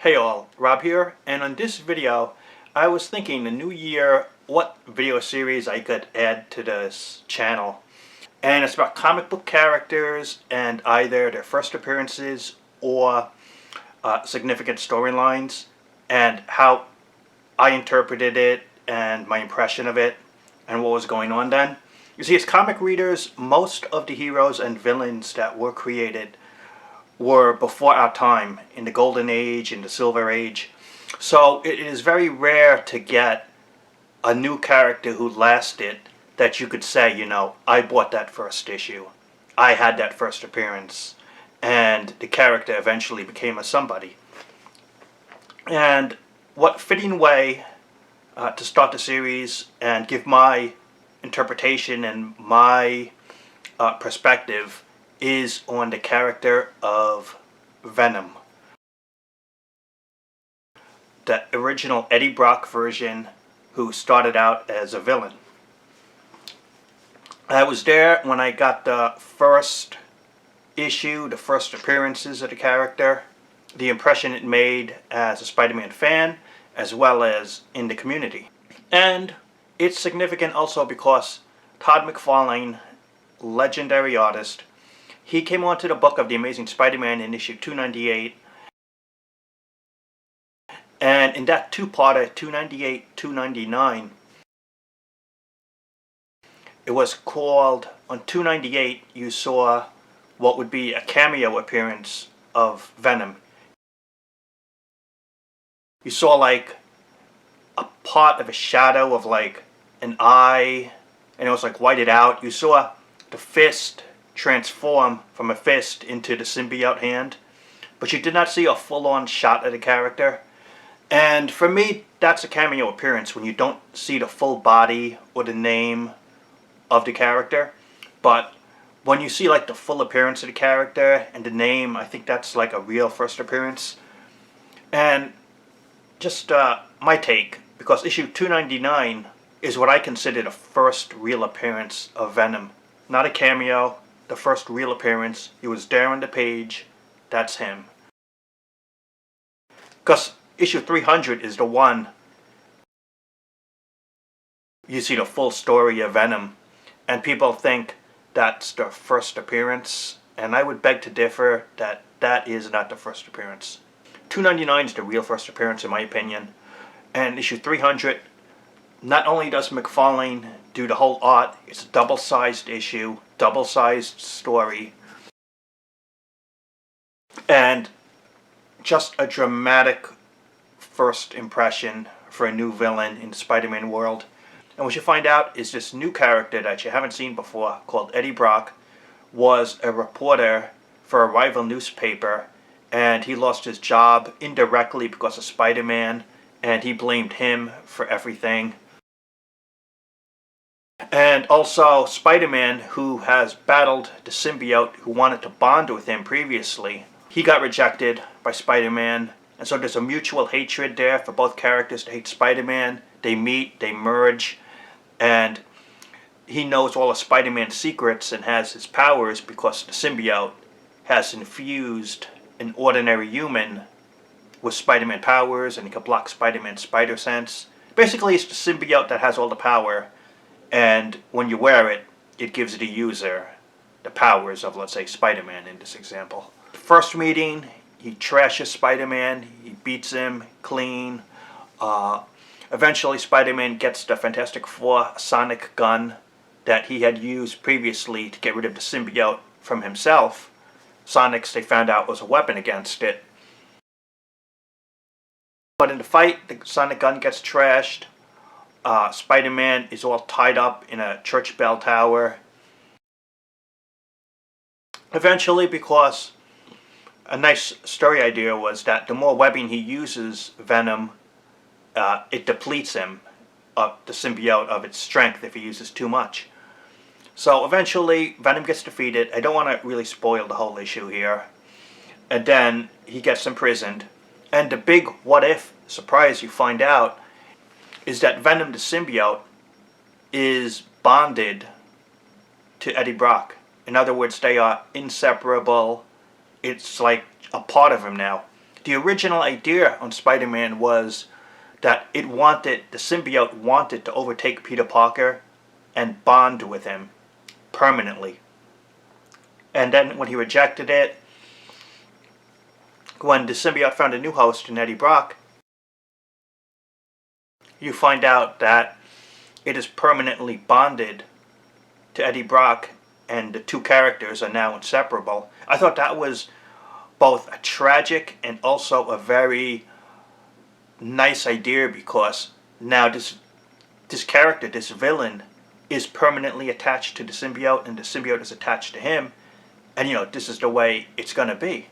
Hey all, Rob here, and on this video I was thinking the new year what video series I could add to this channel. And it's about comic book characters and either their first appearances or significant storylines and how I interpreted it and my impression of it and what was going on then. You see, as comic readers, most of the heroes and villains that were created were before our time, in the Golden Age, in the Silver Age. So it is very rare to get a new character who lasted that you could say, you know, I bought that first issue. I had that first appearance. And the character eventually became a somebody. And what fitting way to start the series and give my interpretation and my perspective is on the character of Venom. The original Eddie Brock version, who started out as a villain. I was there when I got the first issue, the first appearances of the character, the impression it made as a Spider-Man fan, as well as in the community. And it's significant also because Todd McFarlane, legendary artist, he came onto the book of The Amazing Spider-Man in issue 298. And in that two-parter, 298-299, it was called, on 298 you saw what would be a cameo appearance of Venom. You saw like a part of a shadow of like an eye, and it was like whited out. You saw the fist transform from a fist into the symbiote hand, but you did not see a full-on shot of the character. And for me, that's a cameo appearance, when you don't see the full body or the name of the character. But when you see like the full appearance of the character and the name, I think that's like a real first appearance. And just my take, because issue 299 is what I consider the first real appearance of Venom. Not a cameo, the first real appearance. He was there on the page. That's him. Because issue 300 is the one you see the full story of Venom, and people think that's the first appearance, and I would beg to differ that that is not the first appearance. 299 is the real first appearance in my opinion, and issue 300, not only does McFarlane do the whole art, it's a double-sized issue, double-sized story, and just a dramatic first impression for a new villain in the Spider-Man world. And what you find out is this new character that you haven't seen before, called Eddie Brock, was a reporter for a rival newspaper, and he lost his job indirectly because of Spider-Man, and he blamed him for everything. And also Spider-Man, who has battled the symbiote who wanted to bond with him previously, he got rejected by Spider-Man, and so there's a mutual hatred there for both characters to hate Spider-Man. They meet, they merge, and he knows all of Spider-Man's secrets and has his powers because the symbiote has infused an ordinary human with Spider-Man powers, and he can block Spider-Man's spider sense. Basically, it's the symbiote that has all the power, and when you wear it, it gives the user the powers of, let's say, Spider-Man in this example. First meeting, he trashes Spider-Man, he beats him clean. Eventually Spider-Man gets the Fantastic Four sonic gun that he had used previously to get rid of the symbiote from himself. Sonic's, they found out, was a weapon against it. But in the fight, the sonic gun gets trashed. Spider-Man is all tied up in a church bell tower. Eventually, because a nice story idea was that the more webbing he uses Venom, it depletes him, the symbiote, of its strength if he uses too much. So eventually Venom gets defeated. I don't want to really spoil the whole issue here. And then he gets imprisoned. And the big what-if surprise you find out is that Venom the symbiote is bonded to Eddie Brock. In other words, they are inseparable. It's like a part of him now. the original idea on Spider-Man was that the symbiote wanted to overtake Peter Parker and bond with him permanently. And then when he rejected it, when the symbiote found a new host in Eddie Brock, you find out that it is permanently bonded to Eddie Brock, and the two characters are now inseparable. I thought that was both a tragic and also a very nice idea, because now this character, this villain, is permanently attached to the symbiote, and the symbiote is attached to him, and this is the way it's going to be.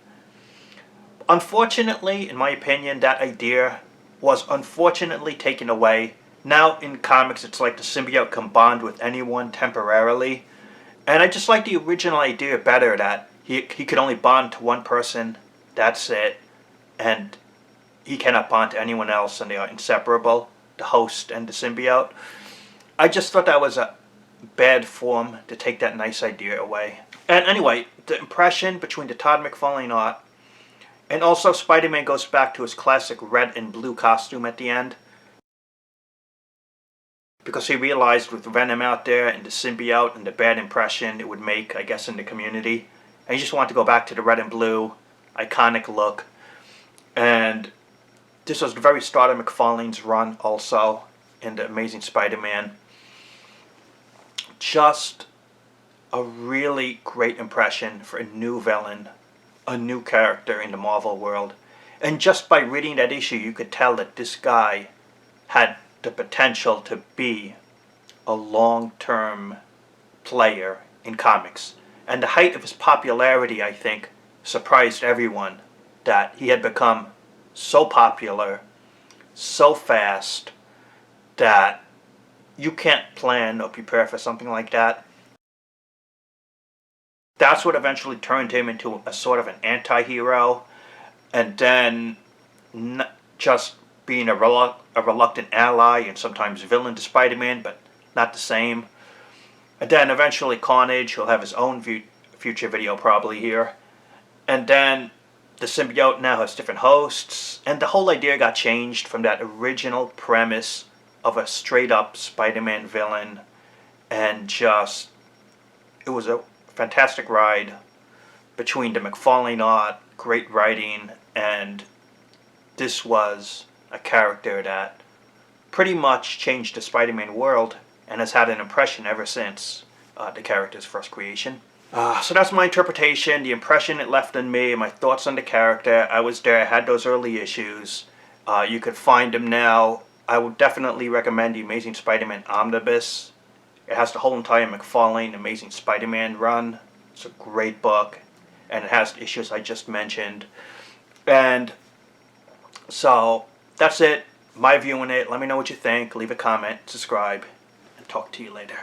Unfortunately, in my opinion, that idea was unfortunately taken away. Now in comics, it's like the symbiote can bond with anyone temporarily, and I just like the original idea better, that he could only bond to one person, that's it, and he cannot bond to anyone else, and they are inseparable, the host and the symbiote. I just thought that was a bad form to take that nice idea away. And anyway, the impression between the Todd McFarlane art, and also Spider-Man goes back to his classic red and blue costume at the end, because he realized with Venom out there and the symbiote and the bad impression it would make, I guess, in the community, and he just wanted to go back to the red and blue iconic look. And this was the very start of McFarlane's run also in the Amazing Spider-Man. Just a really great impression for a new villain, a new character in the Marvel world. And just by reading that issue, you could tell that this guy had the potential to be a long-term player in comics. And the height of his popularity, I think, surprised everyone, that he had become so popular so fast that you can't plan or prepare for something like that. That's what eventually turned him into a sort of an anti-hero, and then just being a reluctant ally and sometimes villain to Spider-Man, but not the same. And then eventually Carnage, he'll have his own future video probably here. And then the symbiote now has different hosts, and the whole idea got changed from that original premise of a straight-up Spider-Man villain, and just, it was a fantastic ride between the McFarlane art, great writing, and this was a character that pretty much changed the Spider-Man world and has had an impression ever since the character's first creation. So that's my interpretation, the impression it left on me, my thoughts on the character. I was there, I had those early issues. You could find them now. I would definitely recommend the Amazing Spider-Man Omnibus. It has the whole entire McFarlane Amazing Spider-Man run. It's a great book, and it has the issues I just mentioned. And so that's it, my view on it. Let me know what you think, leave a comment, subscribe, and talk to you later.